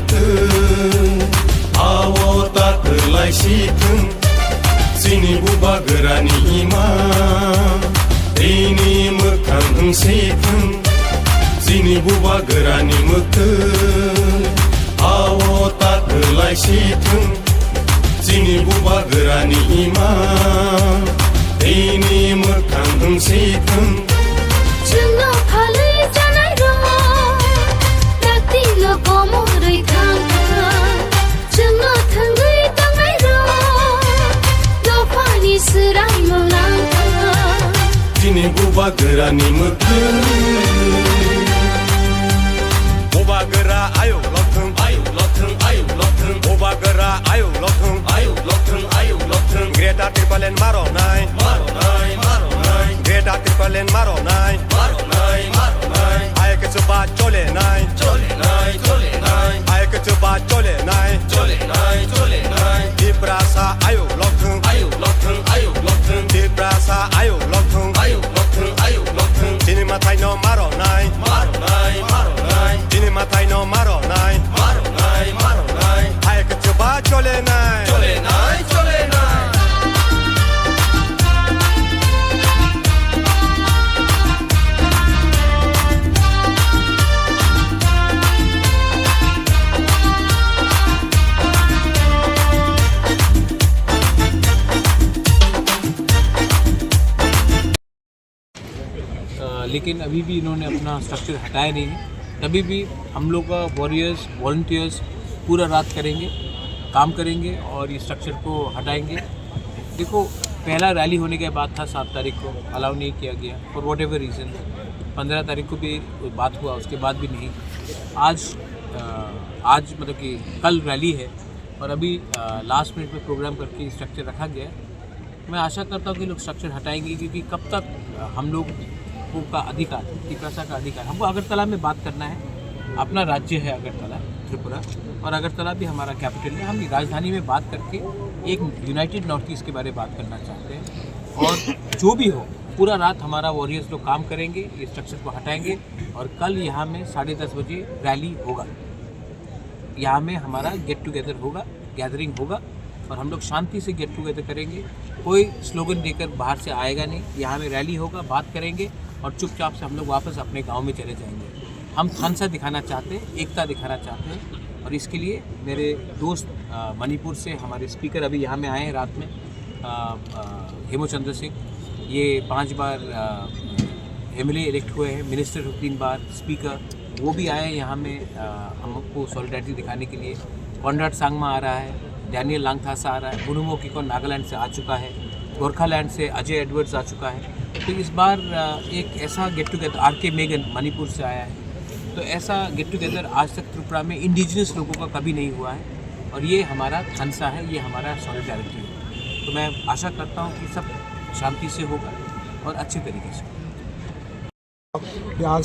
मोथों आवा ताखोलाय सिथों जोंनि बुबा गोरानि इमा दैनि मोखां होंसेथों जोंनि बुबा गोरानि मोथों आवा ताखोलाय सिथों जोंनि बुबा गोरानि इमा दैनि मोखां होंसेथों जोंनाव फालै जानाय रं दाक्तिल' गमरै थांथों जोंनाव थोंगै दांनाय रं दफानि सोरां मोनलांथों दिनै बुबा गोरानि मोथों बुबा गोरा आयौ लथों आयौ लथों आयौ लथों बुबा गोरा आयौ लथों आयौ लथों आयौ लथों ग्रेटा ट्रिपलेन मारनाय मारनाय मारनाय ग्रेटा ट्रिपलेन मारनाय मारनाय मारनाय आयके चुबा चलेनाय चलेनाय चलेनाय आयके चुबा चलेनाय चलेनाय चलेनाय दिप्रासा आयौ लथों आयौ लथों आयौ लथों दिप्रासा आयौ लथों आयौ लथों आयौ लथों दिनै माथायनो मारनाय मारनाय मारनाय दिनै माथायनो मारनाय मारनाय मारनाय आयके चुबा चलेनाय चलेनाय चलेनाय लेकिन अभी भी इन्होंने अपना स्ट्रक्चर हटाया नहीं है। तभी भी हम लोग का वॉरियर्स वॉलंटियर्स पूरा रात करेंगे, काम करेंगे और ये स्ट्रक्चर को हटाएंगे। देखो, पहला रैली होने के बाद था 7 तारीख को, अलाउ नहीं किया गया फॉर वॉट एवर रीज़न। 15 तारीख को भी बात हुआ, उसके बाद भी नहीं। आज मतलब कि कल रैली है और अभी लास्ट मिनट में प्रोग्राम करके स्ट्रक्चर रखा गया है। मैं आशा करता हूँ कि लोग स्ट्रक्चर हटाएंगे, क्योंकि कब तक हम लोग का अधिकार, त्रिपुरा का अधिकार, हमको अगरतला में बात करना है। अपना राज्य है अगरतला, त्रिपुरा, और अगरतला भी हमारा कैपिटल है। हम राजधानी में बात करके एक यूनाइटेड नॉर्थ ईस्ट के बारे में बात करना चाहते हैं। और जो भी हो, पूरा रात हमारा वॉरियर्स लोग काम करेंगे, ये स्ट्रक्चर को हटाएंगे और कल यहाँ में 10:30 बजे रैली होगा। यहाँ में हमारा गेट टुगेदर होगा, गैदरिंग होगा और हम लोग शांति से गेट टुगेदर करेंगे। कोई स्लोगन देकर बाहर से आएगा नहीं। यहाँ में रैली होगा, बात करेंगे और चुपचाप से हम लोग वापस अपने गांव में चले जाएंगे। हम थानसा दिखाना चाहते हैं, एकता दिखाना चाहते हैं और इसके लिए मेरे दोस्त मणिपुर से हमारे स्पीकर अभी यहाँ में आए हैं रात में, हेमचंद्र सिंह। ये 5 बार MLA इलेक्ट हुए हैं, मिनिस्टर 3 बार, स्पीकर, वो भी आए हैं यहाँ में हमको सॉलिडारिटी दिखाने के लिए। कॉन्राड सांगमा आ रहा है, डैनियल लांगथासा आ रहा है, बुनुमो किकोन नागालैंड से आ चुका है, गोरखालैंड से अजय एडवर्ड्स आ चुका है। तो इस बार एक ऐसा get together, RK Megan Manipur से आया है। तो ऐसा गेट टुगेदर आज तक त्रिपुरा में इंडिजिनस लोगों का कभी नहीं हुआ है और ये हमारा थानसा है, ये हमारा सॉलिडारिटी है। तो मैं आशा करता हूँ कि सब शांति से होगा और अच्छे तरीके से। प्यार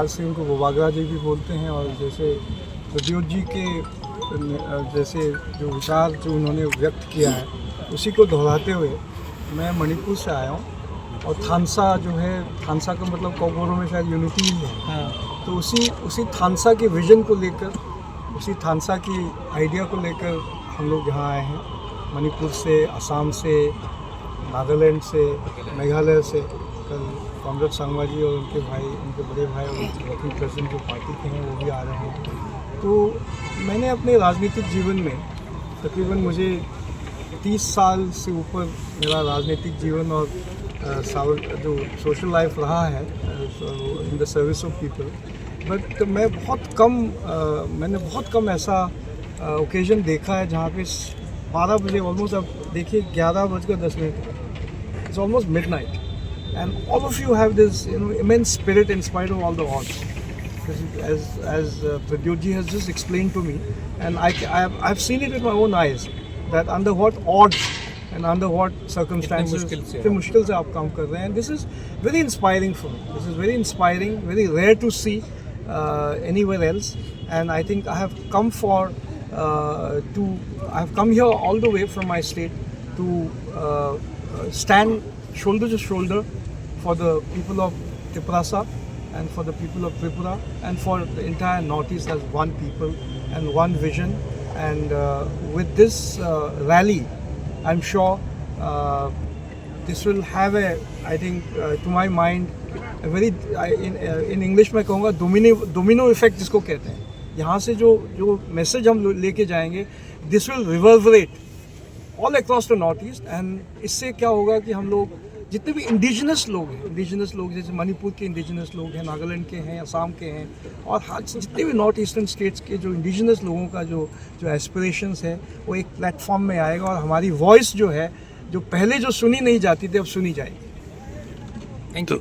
से उनको वोबागरा जी भी बोलते हैं। और जैसे प्रद्योत जी के जैसे जो विचार जो उन्होंने व्यक्त किया है, उसी को दोहराते हुए मैं मणिपुर से आया हूँ। और थानसा जो है, थानसा का मतलब कोगोरो में शायद यूनिटी ही है। हाँ। तो उसी थानसा के विजन को लेकर, उसी थानसा की आइडिया को लेकर हम लोग यहाँ आए हैं। मणिपुर से, असम से, नागालैंड से, मेघालय से। कल कॉमरेड सांगमा जी और उनके भाई, उनके बड़े भाई और उनके वर्किंग प्रेसिडेंट जो पार्टी के हैं वो भी आ रहे हैं। तो मैंने अपने राजनीतिक जीवन में तकरीबन मुझे 30 साल से ऊपर मेरा राजनीतिक जीवन और जो सोशल लाइफ रहा है in the service of people. But मैंने बहुत कम ऐसा ओकेजन देखा है जहाँ पे 12 बजे ऑलमोस्ट, अब देखिए 11:10, it's almost midnight and all of you have this immense spirit in spite of all the odds, as Pradyot ji has just explained to me, and I've seen it with my own eyes that under what odds and under what circumstances इतने मुश्किल से आप काम कर रहे हैं. And this is very inspiring for me. This is very inspiring, very rare to see anywhere else. And I think I have come I have come here all the way from my state to stand shoulder to shoulder for the people of Tiprasa and for the people of Tripura and for the entire Northeast as one people and one vision. And with this rally, I'm sure this will have a, I think, to my mind, a very in English में कहूँगा domino effect जिसको कहते हैं. यहाँ से जो message हम लेके जाएंगे, this will reverberate all across the North East. And इससे क्या होगा कि हम लोग जितने भी इंडिजिनस लोग जैसे मणिपुर के इंडिजिनस लोग हैं, नागालैंड के हैं, असम के हैं, और जितने भी नॉर्थ ईस्टर्न स्टेट्स के जो इंडिजिनस लोगों का जो एस्पिरेशंस है वो एक प्लेटफॉर्म में आएगा, और हमारी वॉइस जो है जो पहले जो सुनी नहीं जाती थी अब सुनी जाएगी. Thank you.